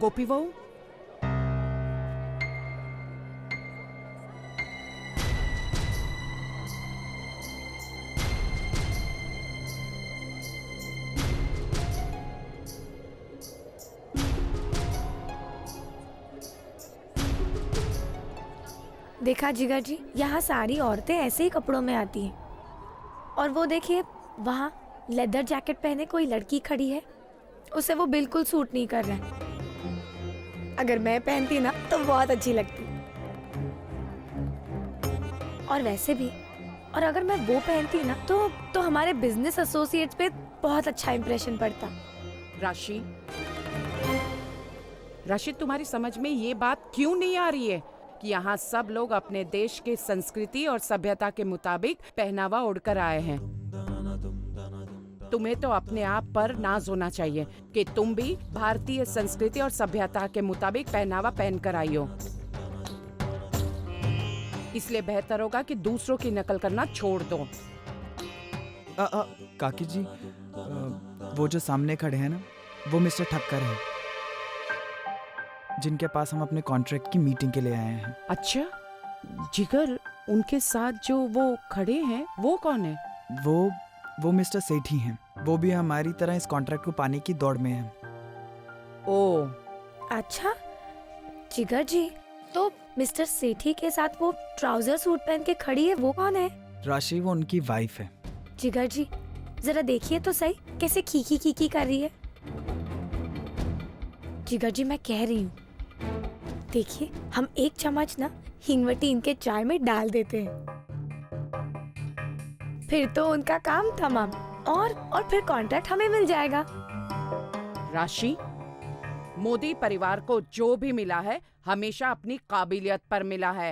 गोपी बहू, देखा जिगर जी, यहाँ सारी औरतें ऐसे ही कपड़ों में आती हैं। और वो देखिए, वहाँ लेदर जैकेट पहने कोई लड़की खड़ी है, उसे वो बिल्कुल सूट नहीं कर रहा है। अगर मैं पहनती ना तो बहुत अच्छी लगती। और वैसे भी, और अगर मैं वो पहनती ना तो हमारे बिजनेस एसोसिएट्स पे बहुत अच्छा इंप्रेशन पड़ता। राशि, राशि, तुम्हारी समझ में ये बात क्यों नहीं आ रही है कि यहाँ सब लोग अपने देश के संस्कृति और सभ्यता के मुताबिक पहनावा ओढ़कर आए हैं। तुम्हें तो अपने आप पर नाज होना चाहिए कि तुम भी भारतीय संस्कृति और सभ्यता के मुताबिक पहनावा पहनकर आई हो। इसलिए बेहतर होगा कि दूसरों की नकल करना छोड़ दो। काकी जी, वो जो सामने खड़े हैं ना, वो मिस्टर ठक्कर हैं, जिनके पास हम अपने कॉन्ट्रैक्ट की मीटिंग के लिए आए हैं। अच्छा जिगर, उनके साथ जो वो खड़े हैं वो कौन है? वो मिस्टर सेठी हैं। वो भी हमारी तरह इस कॉन्ट्रैक्ट को पाने की दौड़ में हैं। ओ अच्छा जिगर जी, तो मिस्टर सेठी के साथ वो ट्राउजर सूट पहन के खड़ी है, वो कौन है? राशि, वो उनकी वाइफ है। जिगर जी, जरा देखिए तो सही, कैसे खीखी खीखी कर रही है। जिगर जी, मैं कह रही हूँ, देखिए हम एक चम्मच ना हिंगवटी इनके चाय में डाल देते हैं, फिर तो उनका काम तमाम। और फिर कॉन्ट्रैक्ट हमें मिल जाएगा। राशि, मोदी परिवार को जो भी मिला है हमेशा अपनी काबिलियत पर मिला है,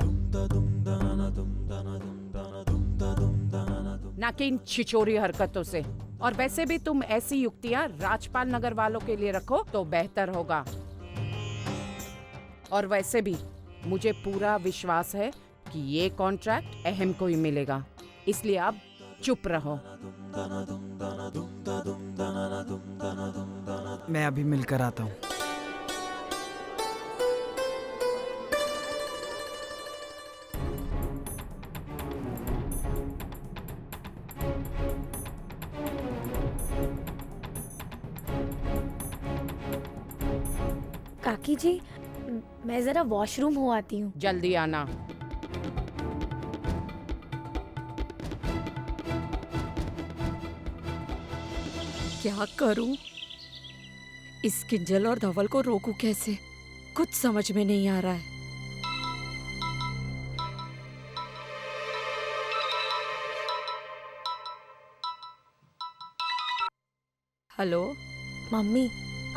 ना कि इन छिछोरी हरकतों से। और वैसे भी तुम ऐसी युक्तियां राजपाल नगर वालों के लिए रखो तो बेहतर होगा। और वैसे भी मुझे पूरा विश्वास है कि ये कॉन्ट्रैक्ट अहम को ही मिलेगा, इसलिए आप चुप रहो। मैं अभी मिलकर आता हूँ। काकी जी, मैं जरा वॉशरूम हो आती हूँ। जल्दी आना। क्या करूं? इस किंजल और धवल को रोकूं कैसे? कुछ समझ में नहीं आ रहा है। हेलो मम्मी,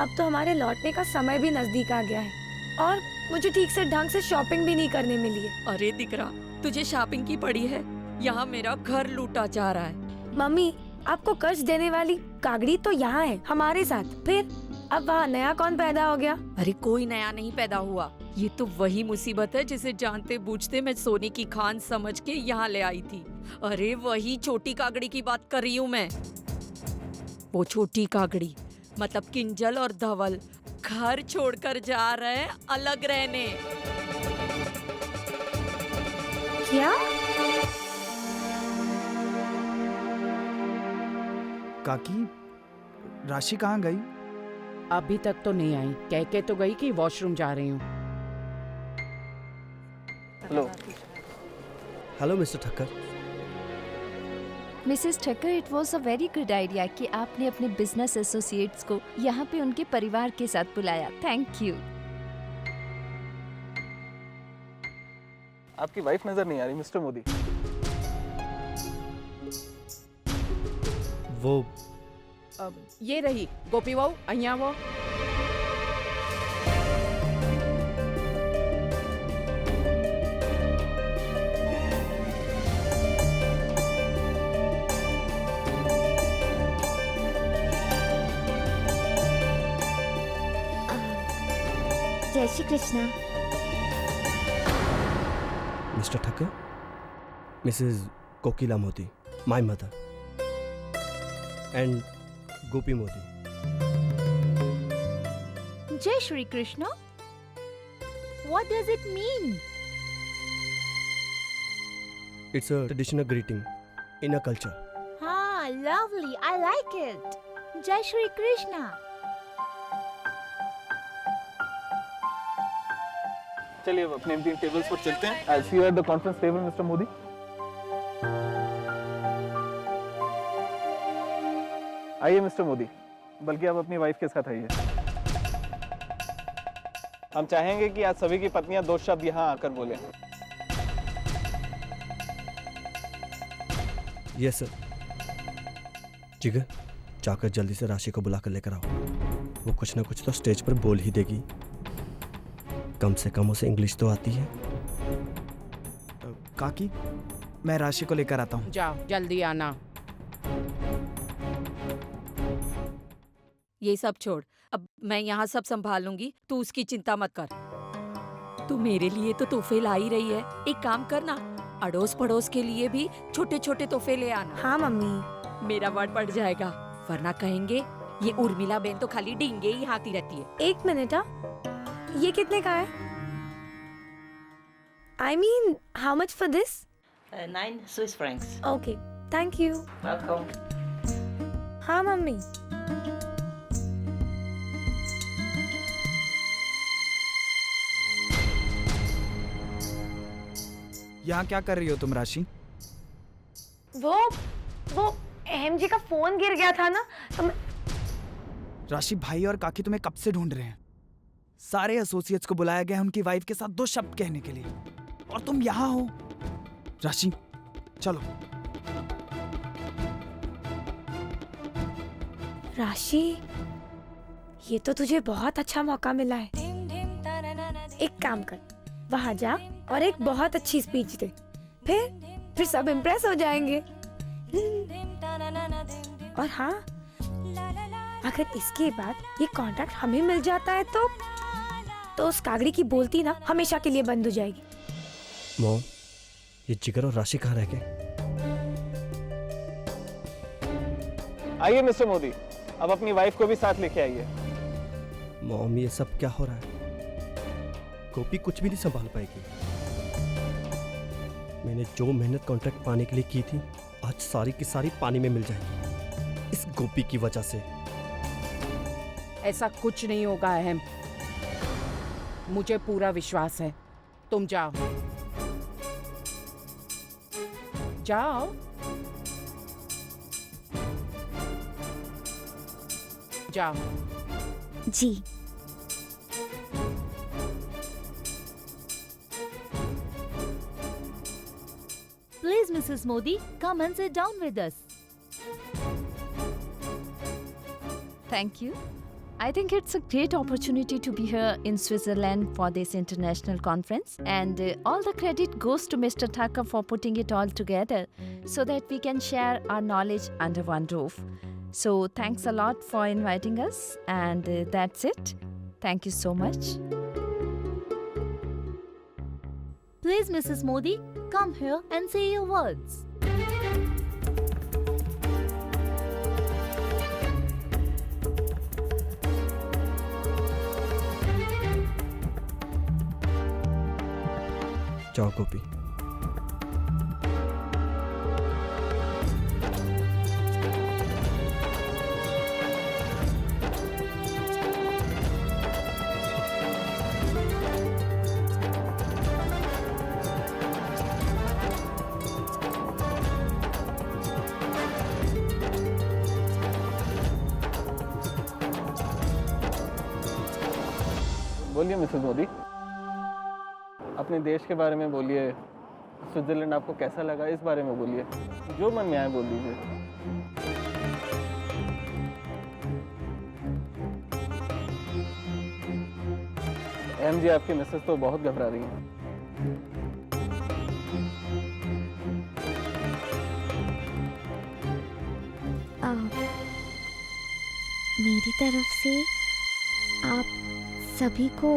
अब तो हमारे लौटने का समय भी नजदीक आ गया है और मुझे ठीक से ढंग से शॉपिंग भी नहीं करने मिली है। अरे दिकरा, तुझे शॉपिंग की पड़ी है? यहाँ मेरा घर लूटा जा रहा है। मम्मी, आपको कर्ज देने वाली कागड़ी तो यहाँ है हमारे साथ, फिर अब वहाँ नया कौन पैदा हो गया? अरे कोई नया नहीं पैदा हुआ, ये तो वही मुसीबत है जिसे जानते बूझते मैं सोने की खान समझ के यहाँ ले आई थी। अरे वही छोटी कागड़ी की बात कर रही हूँ मैं। वो छोटी कागड़ी मतलब किंजल और धवल घर छोड़कर जा रहे हैं अलग रहने। क्या? काकी, राशि कहाँ गई? अभी तक तो नहीं आई, कह के तो गई कि वॉशरूम जा रही हूँ। Hello mister Thakkar. Mrs Thakkar, it was a very good idea कि आपने अपने बिजनेस एसोसिएट्स को यहाँ पे उनके परिवार के साथ बुलाया। Thank you. आपकी वाइफ नजर नहीं आ रही मिस्टर मोदी। वो ये रही गोपी बहू, અહીંયા वो। जय Shri Krishna. Mr Thakkar, Mrs Kokila Modi, my mother, and Gopi Modi. जय Shri Krishna. What does it mean? It's a traditional greeting in a culture. Ah, lovely. I like it. Jai Shri Krishna. चलिए अब अपने अपनी टेबल्स पर चलते हैं. I'll see you at the conference table, Mr. Modi. आइए mister Modi, बल्कि आप अपनी वाइफ के साथ आइए. हम चाहेंगे कि आज सभी की पत्नियां 2 शब्द यहाँ आकर बोलें. Yes sir. जिगर, जाकर जल्दी से राशि को बुला कर लेकर आओ. वो कुछ ना कुछ तो स्टेज पर बोल ही देगी. कम से कम उसे इंग्लिश तो आती है. काकी, मैं राशि को लेकर आता हूँ. जाओ जल्दी आना. ये सब छोड़, अब मैं यहाँ सब संभाल लूंगी, तू उसकी चिंता मत कर. तू मेरे लिए तो तोहफे ला ही रही है. एक काम करना, अड़ोस पड़ोस के लिए भी छोटे छोटे तोहफे ले आना. हाँ मम्मी. मेरा वर्ड बढ़ जाएगा, वरना कहेंगे ये उर्मिला बहन तो खाली डींगे ही हाथी रहती है. 1 मिनट. ये कितने का है? I mean, how much for this? 9 Swiss francs. Okay, thank you. Welcome. हाँ मम्मी. यहाँ क्या कर रही हो तुम राशि? वो अहम जी का फोन गिर गया था ना, तो मैं... राशि, भाई और काकी तुम्हें कब से ढूंढ रहे हैं. सारे एसोसिएट्स को बुलाया गया है उनकी वाइफ के साथ 2 शब्द कहने के लिए, और तुम यहाँ हो. राशि चलो. राशि, ये तो तुझे बहुत अच्छा मौका मिला है. एक काम कर, वहाँ जा और एक बहुत अच्छी स्पीच दे. फिर सब इम्प्रेस हो जाएंगे. और हाँ, अगर इसके बाद ये कॉन्ट्रैक्ट हमें मिल जाता है तो उस कागड़ी की बोलती ना हमेशा के लिए बंद हो जाएगी. मॉम, ये जिगर और राशि कहाँ रह गए? आइए मिस्टर मोदी, अब अपनी वाइफ को भी साथ लेके आइए. मॉम, ये सब क्या हो रहा है? गोपी कुछ भी नहीं संभाल पाएगी. मैंने जो मेहनत कॉन्ट्रैक्ट पाने के लिए की थी, आज सारी की सारी पानी में मिल जाएगी इस गोपी की वजह से. ऐसा कुछ नहीं होगा अहम, मुझे पूरा विश्वास है. तुम जाओ जाओ. जाओ. जी. Please, Mrs. Modi, come and sit down with us. Thank you. I think it's a great opportunity to be here in Switzerland for this international conference, and all the credit goes to Mr. Thacker for putting it all together so that we can share our knowledge under one roof. So thanks a lot for inviting us, and that's it. Thank you so much. Please, Mrs. Modi, come here and say your words. जाओ गोपी. बोलिए Mrs Modi, अपने देश के बारे में बोलिए. Switzerland आपको कैसा लगा, इस बारे में बोलिए. जो मन में आए बोल दीजिए. एम जी, आपकी मिसेस तो बहुत घबरा रही हैं. मेरी तरफ से आप सभी को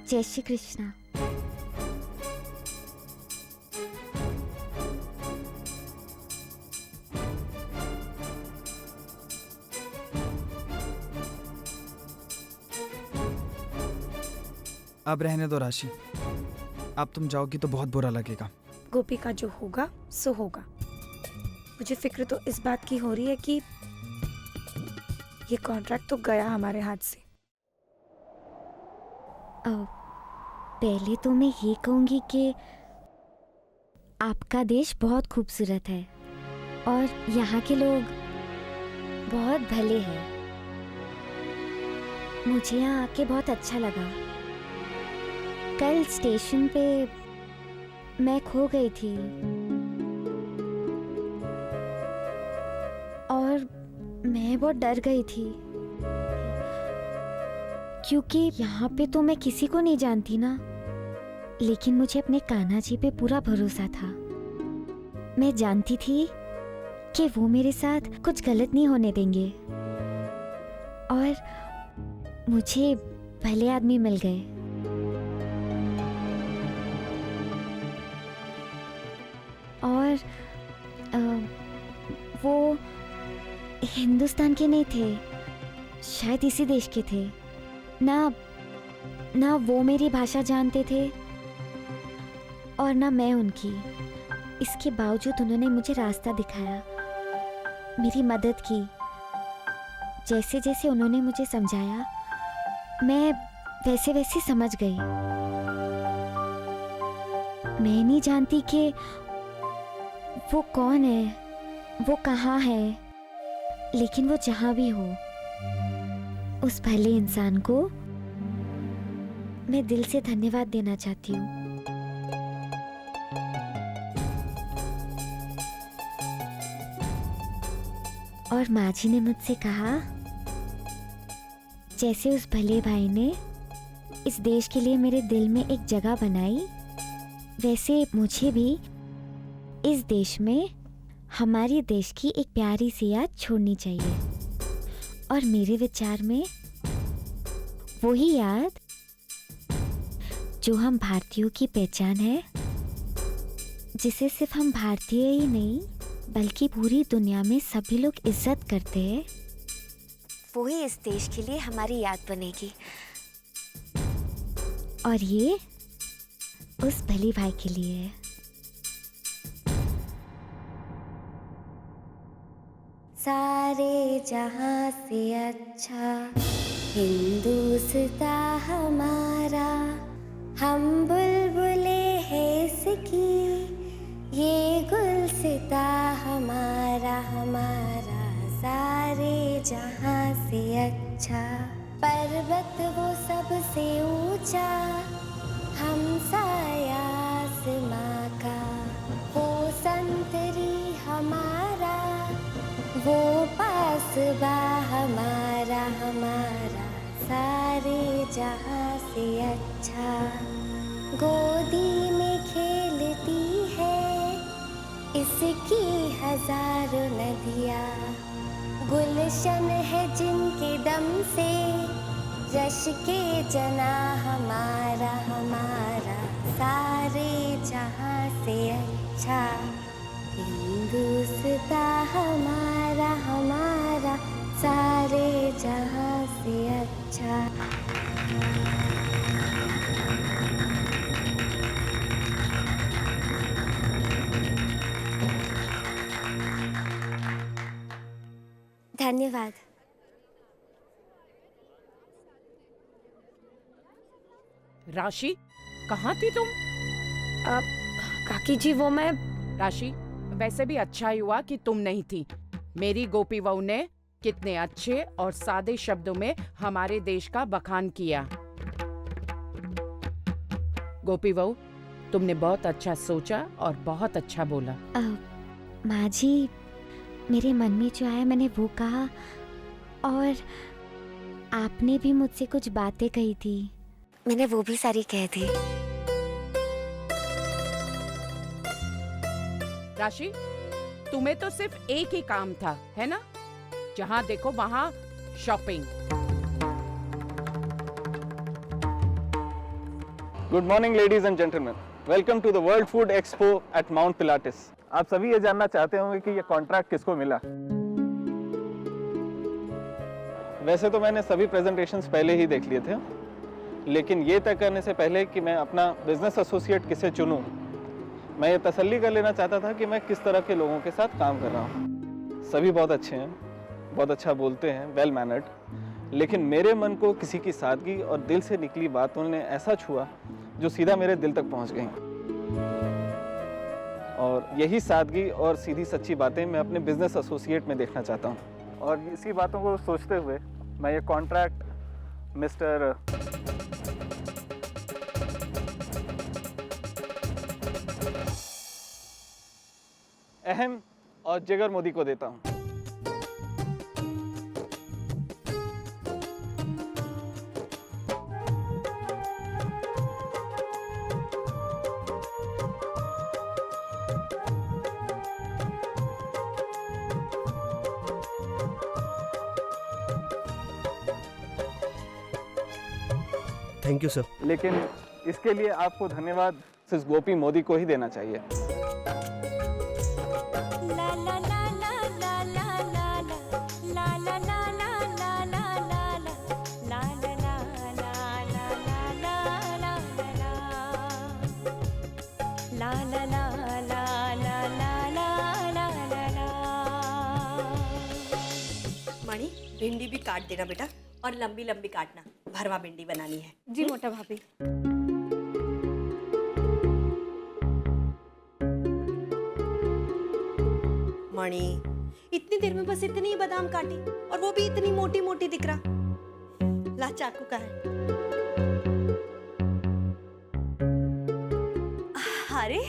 जय श्री कृष्णा. अब रहने दो राशि, अब तुम जाओगी तो बहुत बुरा लगेगा। गोपी का जो होगा सो होगा। मुझे फिक्र तो इस बात की हो रही है कि ये कॉन्ट्रैक्ट तो गया हमारे हाथ से। पहले तो मैं ये कहूँगी कि आपका देश बहुत खूबसूरत है और यहाँ के लोग बहुत भले हैं। मुझे यहाँ आके बहुत अच्छा लगा। कल स्टेशन पे मैं खो गई थी और मैं बहुत डर गई थी क्योंकि यहाँ पे तो मैं किसी को नहीं जानती ना, लेकिन मुझे अपने कान्हा जी पे पूरा भरोसा था। मैं जानती थी कि वो मेरे साथ कुछ गलत नहीं होने देंगे और मुझे भले आदमी मिल गए। और वो हिंदुस्तान के नहीं थे, शायद इसी देश के थे। ना वो मेरी भाषा जानते थे और ना मैं उनकी। इसके बावजूद उन्होंने मुझे रास्ता दिखाया, मेरी मदद की। जैसे जैसे उन्होंने मुझे समझाया मैं वैसे वैसे समझ गई। मैं नहीं जानती कि वो कौन है, वो कहाँ है, लेकिन वो जहाँ भी हो, उस भले इंसान को मैं दिल से धन्यवाद देना चाहती हूँ। और माँ जी ने मुझसे कहा, जैसे उस भले भाई ने इस देश के लिए मेरे दिल में एक जगह बनाई, वैसे मुझे भी इस देश में हमारे देश की एक प्यारी सी याद छोड़नी चाहिए। और मेरे विचार में वही याद जो हम भारतीयों की पहचान है, जिसे सिर्फ हम भारतीय ही नहीं बल्कि पूरी दुनिया में सभी लोग इज्जत करते हैं, वही इस देश के लिए हमारी याद बनेगी। और ये उस भली भाई के लिए है। सारे जहां से अच्छा हिंदुस्तां हमारा, हम बुलबुले हैं इसकी, ये गुलसिता हमारा हमारा। सारे जहां से अच्छा पर्वत वो सबसे ऊंचा, हम साया आसमां का। वो संतरी हमारा, वो पासबा हमारा हमारा। सारे जहां से अच्छा गोदी में खेलती है इसकी हजारों नदियाँ। गुलशन है जिनके दम से यश के जना हमारा हमारा। सारे जहां से अच्छा हिंदुस्तां हमारा हमारा। सारे जहां से अच्छा। धन्यवाद। राशि, कहाँ थी तुम? काकी जी वो मैं राशि, वैसे भी अच्छा ही हुआ कि तुम नहीं थी। मेरी गोपी बहू ने कितने अच्छे और सादे शब्दों में हमारे देश का बखान किया। गोपी बहू, तुमने बहुत अच्छा सोचा और बहुत अच्छा बोला। माँ जी, मेरे मन में जो आया मैंने वो कहा, और आपने भी मुझसे कुछ बातें कही थी, मैंने वो भी सारी कह दी। राशि, तुम्हें तो सिर्फ एक ही काम था, है ना? जहाँ देखो वहाँ shopping. Good morning ladies and gentleman, welcome to the world food expo at mount Pilatus. आप सभी ये जानना चाहते होंगे कि ये कॉन्ट्रैक्ट किसको मिला। वैसे तो मैंने सभी प्रेजेंटेशंस पहले ही देख लिए थे, लेकिन ये तय करने से पहले कि मैं अपना बिजनेस एसोसिएट किसे चुनूं, मैं ये तसल्ली कर लेना चाहता था कि मैं किस तरह के लोगों के साथ काम कर रहा हूँ। सभी बहुत अच्छे हैं, बहुत अच्छा बोलते हैं, वेल मैनर्ड, लेकिन मेरे मन को किसी की सादगी और दिल से निकली बातों ने ऐसा छुआ जो सीधा मेरे दिल तक पहुँच गई। और यही सादगी और सीधी सच्ची बातें मैं अपने बिजनेस एसोसिएट में देखना चाहता हूँ। और इसी बातों को सोचते हुए मैं ये कॉन्ट्रैक्ट मिस्टर अहम और जिगर मोदी को देता हूँ। Thank you sir. लेकिन इसके लिए आपको धन्यवाद सिर्फ गोपी मोदी को ही देना चाहिए। मणि, भिंडी भी काट देना बेटा, और लंबी लंबी काटना, भरवा भिंडी बनानी है। जी मोटा भाभी। मणि, इतनी देर में बस इतनी ही बादाम काटी, और वो भी इतनी मोटी मोटी दिख रहा। ला चाकू का है। अरे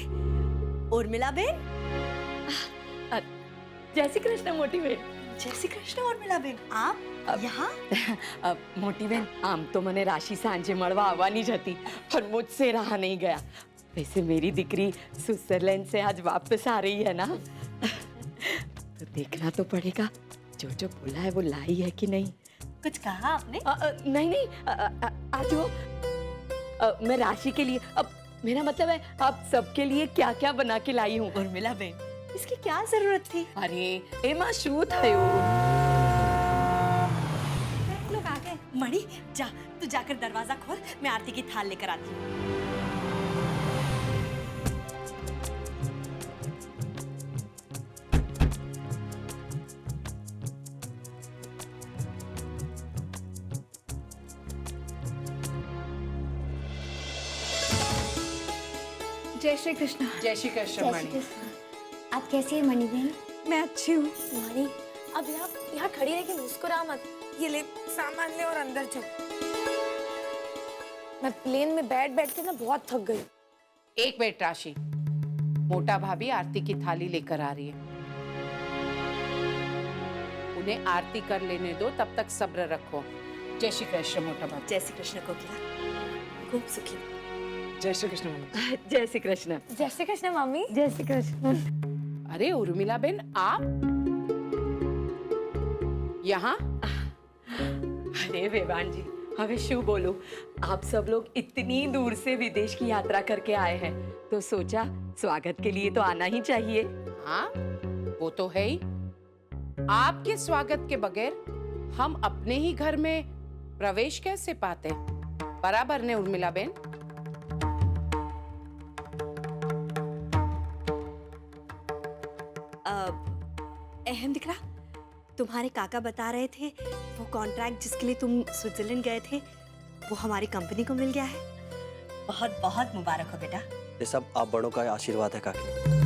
उर्मिला बेन, जय श्री कृष्ण मोटी बहन। जय श्री कृष्ण उर्मिला बेन, आप यहाँ? मोटी बहन, आम तो मने राशि सांजे मळवा आवવાની જ હતી, पर मुझसे रहा नहीं गया। वैसे मेरी दिकरी स्विट्जरलैंड से आज वापस आ रही है ना, तो देखना तो पड़ेगा जो जो बोला है वो लाई है कि नहीं। कुछ कहा आपने? नहीं नहीं, आज वो मैं राशि के लिए, अब मेरा मतलब है आप सबके लिए क्या क्या बना के लाई हूँ। उर्मिला बेन, इसकी क्या जरूरत थी? अरे एमा शू थयो? लोग आ गए। मणि, जा तू जाकर दरवाजा खोल, मैं आरती की थाल लेकर आती हूँ। जय श्री कृष्ण। जय श्री कृष्ण मणि। आप कैसी है मणि बहन? मैं अच्छी हूँ। मणि, अब यहाँ खड़ी रह के मुस्कुरा मत। ये ले सामान ले और अंदर चल। मैं प्लेन में बैठ बैठ के ना बहुत थक गई। एक मिनट राशि, मोटा भाभी आरती की थाली लेकर आ रही है, उन्हें आरती कर लेने दो, तब तक सब्र रखो। जय श्री कृष्ण मोटा भाभी। जय श्री कृष्ण कोकिला, खूब सुखी। जय श्री कृष्ण मम्मी। जय श्री कृष्ण। जय श्री कृष्ण मम्मी। जय श्री कृष्ण। अरे उर्मिला बेन, आप यहाँ? अरे वेवान जी, हमें शू बोलूं, आप सब लोग इतनी दूर से विदेश की यात्रा करके आए हैं, तो सोचा स्वागत के लिए तो आना ही चाहिए। हाँ, वो तो है ही। आपके स्वागत के बगैर हम अपने ही घर में प्रवेश कैसे पाते? बराबर ने उर्मिला बेन। अहम दिख रहा, तुम्हारे काका बता रहे थे वो कॉन्ट्रैक्ट जिसके लिए तुम स्विट्जरलैंड गए थे वो हमारी कंपनी को मिल गया है। बहुत बहुत मुबारक हो बेटा। ये सब आप बड़ों का आशीर्वाद है काकी।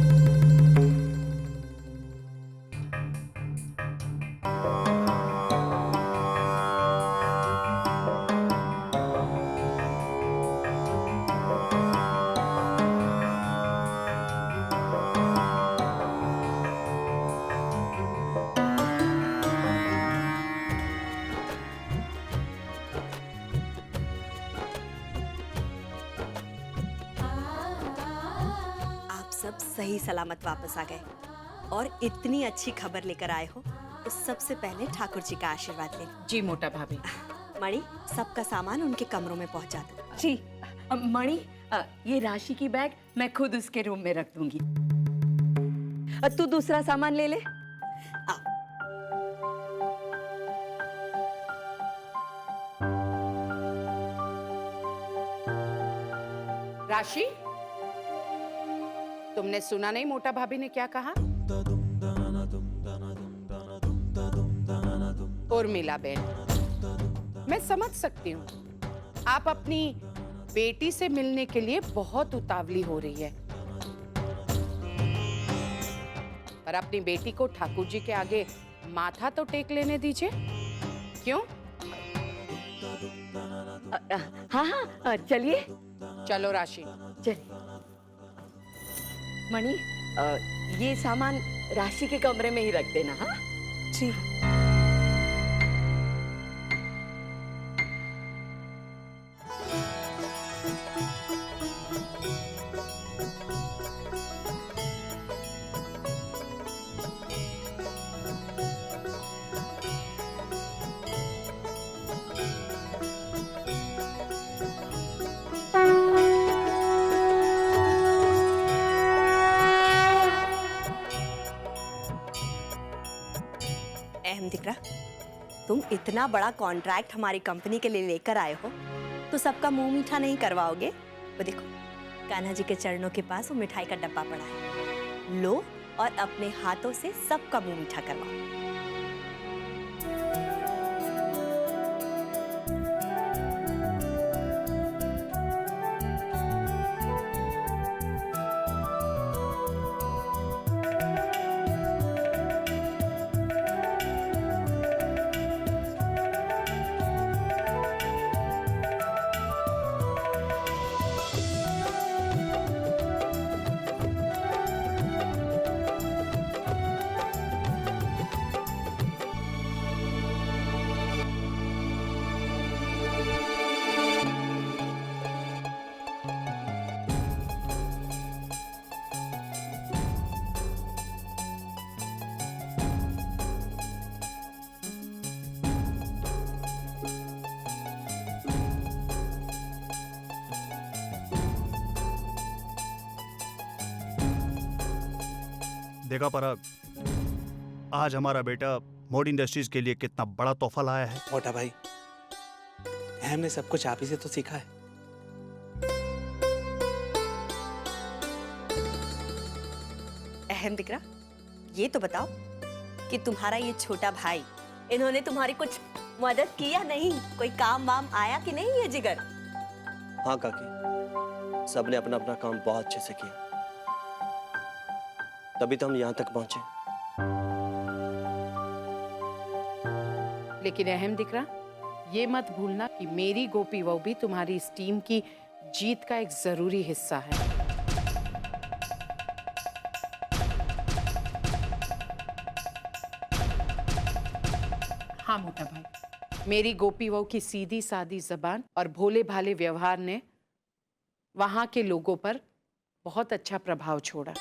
सब सही सलामत वापस आ गए और इतनी अच्छी खबर लेकर आए हो, तो सबसे पहले ठाकुर जी का आशीर्वाद ले। जी मोटा भाभी। मणि, सबका सामान उनके कमरों में पहुंचा दो। जी मणि, ये राशि की बैग मैं खुद उसके रूम में रख दूंगी। तू दूसरा सामान ले ले। राशि, तुमने सुना नहीं मोटा भाभी ने क्या कहा? उर्मिला बहन, मैं समझ सकती हूँ, आप अपनी बेटी से मिलने के लिए बहुत उतावली हो रही है, पर अपनी बेटी को ठाकुर जी के आगे माथा तो टेक लेने दीजिए। क्यों? हाँ हाँ चलिए। चलो राशि। चलिए। मणि, ये सामान राशि के कमरे में ही रख देना। हाँ जी। अहम दिख रहा, तुम इतना बड़ा कॉन्ट्रैक्ट हमारी कंपनी के लिए लेकर आए हो तो सबका मुंह मीठा नहीं करवाओगे? वो देखो, कान्हा जी के चरणों के पास वो मिठाई का डब्बा पड़ा है, लो और अपने हाथों से सबका मुंह मीठा करवाओ। देखा पराग, आज हमारा बेटा मोड इंडस्ट्रीज के लिए कितना बड़ा तोहफा लाया है। मोटा भाई, हमने सब कुछ आप ही से तो सीखा है। अहम दिख रहा, ये तो बताओ कि तुम्हारा ये छोटा भाई, इन्होंने तुम्हारी कुछ मदद की या नहीं? कोई काम वाम आया कि नहीं ये जिगर? हाँ काकी, सबने अपना अपना काम बहुत अच्छे से किया, तभी तो हम यहाँ तक पहुंचे। लेकिन अहम दिख रहा, ये मत भूलना कि मेरी गोपी बहू भी तुम्हारी इस टीम की जीत का एक जरूरी हिस्सा है। हाँ मोटा भाई, मेरी गोपी बहू की सीधी सादी जबान और भोले भाले व्यवहार ने वहां के लोगों पर बहुत अच्छा प्रभाव छोड़ा।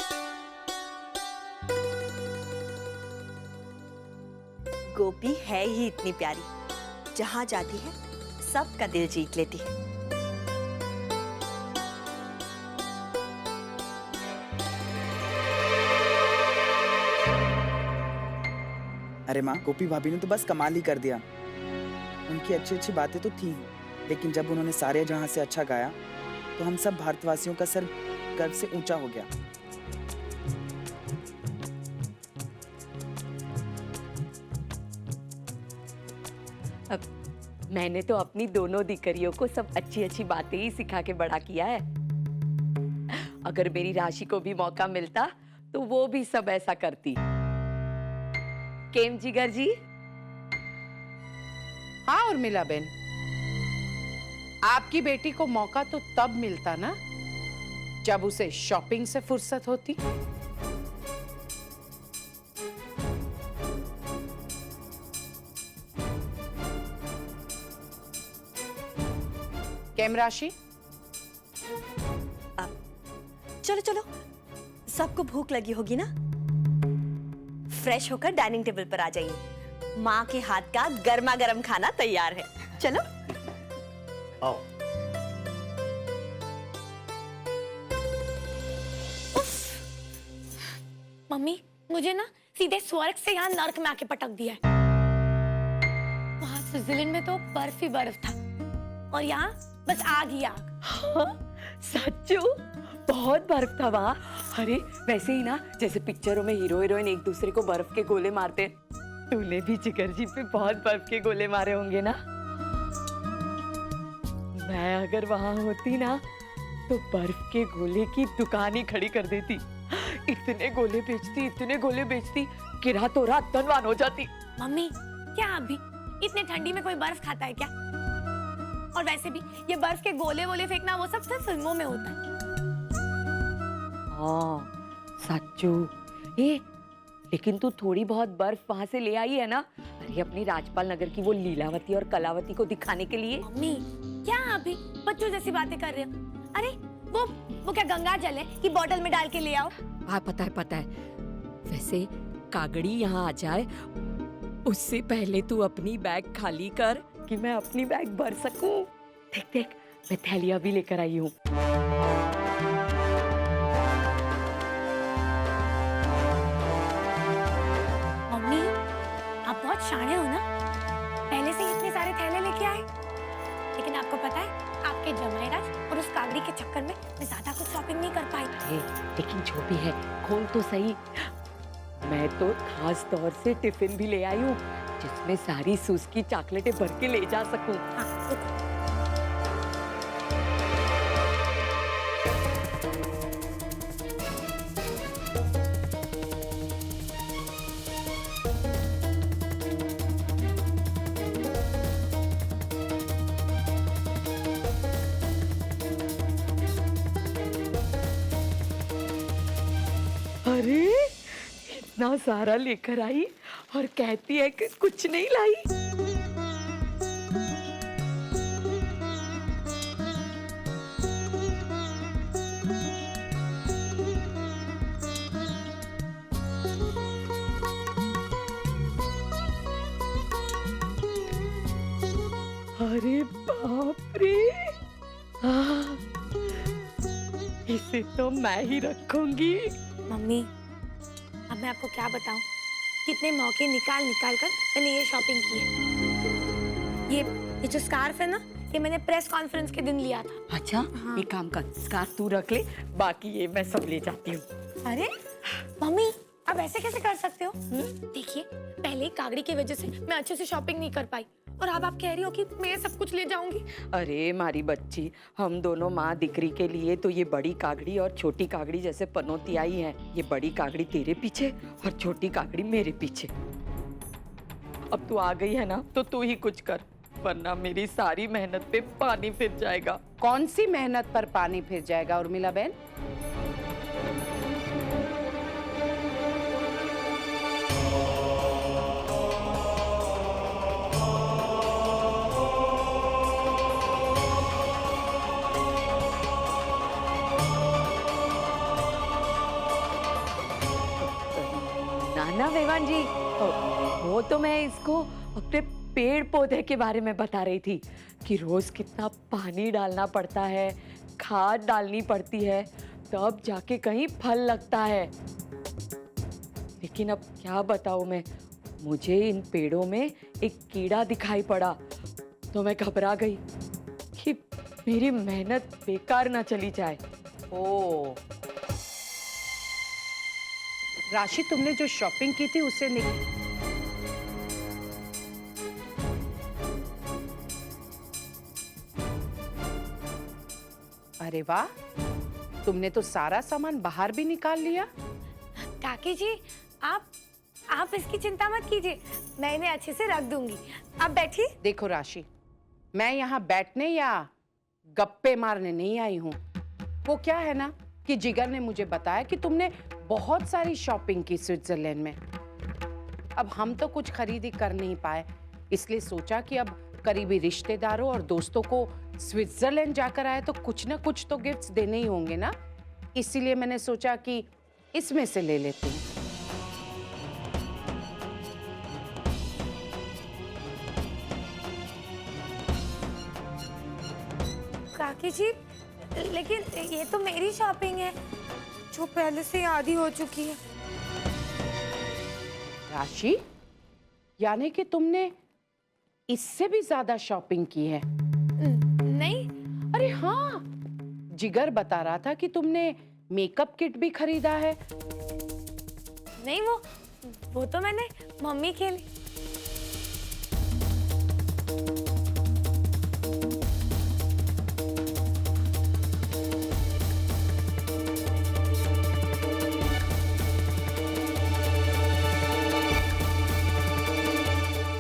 गोपी है ही इतनी प्यारी, जहां जाती है सबका दिल जीत लेती है। अरे माँ, गोपी भाभी ने तो बस कमाल ही कर दिया। उनकी अच्छी अच्छी बातें तो थी, लेकिन जब उन्होंने सारे जहां से अच्छा गाया तो हम सब भारतवासियों का सर गर्व से ऊंचा हो गया। अब मैंने तो अपनी दोनों दिकरियों को सब अच्छी अच्छी बातें ही सिखा के बड़ा किया है। अगर मेरी राशि को भी मौका मिलता तो वो भी सब ऐसा करती। केम जिगर जी? हाँ उर्मिला बेन, आपकी बेटी को मौका तो तब मिलता ना जब उसे शॉपिंग से फुर्सत होती। केम राशि? चलो चलो, सबको भूख लगी होगी ना, फ्रेश होकर डाइनिंग टेबल पर आ जाइए। माँ के हाथ का गर्मा गर्म खाना तैयार है। चलो आओ। मम्मी, मुझे ना सीधे स्वर्ग से यहाँ नर्क में आके पटक दिया है। वहाँ स्विट्जरलैंड में तो बर्फ ही बर्फ था और यहाँ बस आग ही आग। हाँ, सच्चू बहुत बर्फ था वहाँ। अरे वैसे ही ना जैसे पिक्चरों में हीरो हीरोइन एक दूसरे को बर्फ के गोले मारते, तूने भी जिगर जी पे बहुत बर्फ के गोले मारे होंगे ना। मैं अगर वहां होती ना तो बर्फ के गोले की दुकान ही खड़ी कर देती। इतने गोले बेचती कि रातों रात धनवान हो जाती। मम्मी क्या अभी इतने ठंडी में कोई बर्फ खाता है क्या? और वैसे भी ये बर्फ के गोले वोले फेंकना वो सब सिर्फ फिल्मों में होता है। हाँ सच्चू। ए लेकिन तू थोड़ी बहुत बर्फ वहां से ले आई है ना? अरे अपनी राजपाल नगर की वो लीलावती और कलावती को दिखाने के लिए। मम्मी क्या अभी बच्चों जैसी बातें कर रहे हो? अरे वो क्या गंगा जल है कि बोतल में डाल के ले आओ? हाँ पता है। वैसे कागड़ी यहाँ आ जाए उससे पहले तू अपनी बैग खाली कर कि मैं अपनी बैग भर सकूं। देख मैं थैलियां भी लेकर आई हूँ। मम्मी आप बहुत शाणे हो ना, पहले से ही इतने सारे थैले लेके आए। लेकिन आपको पता है आपके जमाई राज और उस कागड़ी के चक्कर में मैं ज्यादा कुछ शॉपिंग नहीं कर पाई। लेकिन जो भी है खोल तो सही। मैं तो खास तौर से टिफिन भी ले आई हूँ जिसमें सारी सूस की चॉकलेटें भर के ले जा सकूं। अरे इतना सारा लेकर आई और कहती है कि कुछ नहीं लाई। अरे बाप रे, इसे तो मैं ही रखूंगी। मम्मी अब मैं आपको क्या बताऊं, कितने मौके निकाल कर मैंने ये शॉपिंग की है। ये जो स्कार्फ है ना, ये मैंने प्रेस कॉन्फ्रेंस के दिन लिया था। अच्छा हाँ। एक काम कर, स्कार्फ तू रख ले, बाकी ये मैं सब ले जाती हूँ। अरे मम्मी अब ऐसे कैसे कर सकते हो? देखिए पहले ही कागड़ी की वजह से मैं अच्छे से शॉपिंग नहीं कर पाई और अब आप कह रही हो कि मैं सब कुछ ले जाऊंगी। अरे मारी बच्ची, हम दोनों माँ दिकरी के लिए तो ये बड़ी कागड़ी और छोटी कागड़ी जैसे पनौती आई है। ये बड़ी कागड़ी तेरे पीछे और छोटी कागड़ी मेरे पीछे। अब तू आ गई है ना तो तू ही कुछ कर, वरना मेरी सारी मेहनत पे पानी फिर जाएगा। कौन सी मेहनत पर पानी फिर जाएगा उर्मिला बहन? ना वेवान जी, वो तो मैं इसको अपने पेड़ पौधे के बारे में बता रही थी कि रोज कितना पानी डालना पड़ता है, खाद डालनी पड़ती है, तब जाके कहीं फल लगता है। लेकिन अब क्या बताऊं मैं, मुझे इन पेड़ों में एक कीड़ा दिखाई पड़ा तो मैं घबरा गई कि मेरी मेहनत बेकार ना चली जाए। ओ राशि, तुमने जो शॉपिंग की थी उसे अरे वाह, तुमने तो सारा सामान बाहर भी निकाल लिया। काकी जी आप इसकी चिंता मत कीजिए, मैं इन्हें अच्छे से रख दूंगी। आप बैठिए। देखो राशि, मैं यहाँ बैठने या गप्पे मारने नहीं आई हूँ। वो क्या है ना कि जिगर ने मुझे बताया कि तुमने बहुत सारी शॉपिंग की स्विट्जरलैंड में। अब हम तो कुछ खरीदी कर नहीं पाए, इसलिए सोचा कि अब करीबी रिश्तेदारों और दोस्तों को स्विट्जरलैंड जाकर आए तो कुछ ना कुछ तो गिफ्ट्स देने ही होंगे ना, इसीलिए मैंने सोचा कि इसमें से ले लेती हूँ। काकी जी लेकिन ये तो मेरी शॉपिंग है जो पहले से आधी हो चुकी है। राशि, यानी कि तुमने इससे भी ज्यादा शॉपिंग की है? नहीं। अरे हाँ, जिगर बता रहा था कि तुमने मेकअप किट भी खरीदा है। नहीं, वो तो मैंने मम्मी के लिए।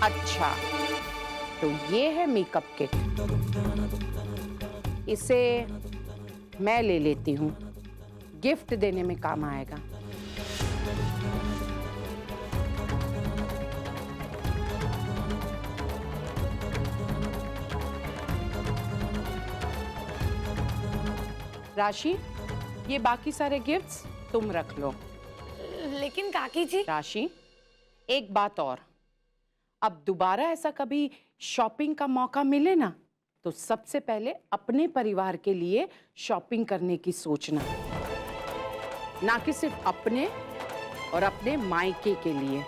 अच्छा, तो ये है मेकअप किट। इसे मैं ले लेती हूँ, गिफ्ट देने में काम आएगा। राशि, ये बाकी सारे गिफ्ट्स तुम रख लो। लेकिन काकी जी। राशि, एक बात और, अब दोबारा ऐसा कभी शॉपिंग का मौका मिले ना, तो सबसे पहले अपने परिवार के लिए शॉपिंग करने की सोचना, ना कि सिर्फ अपने और अपने मायके के लिए।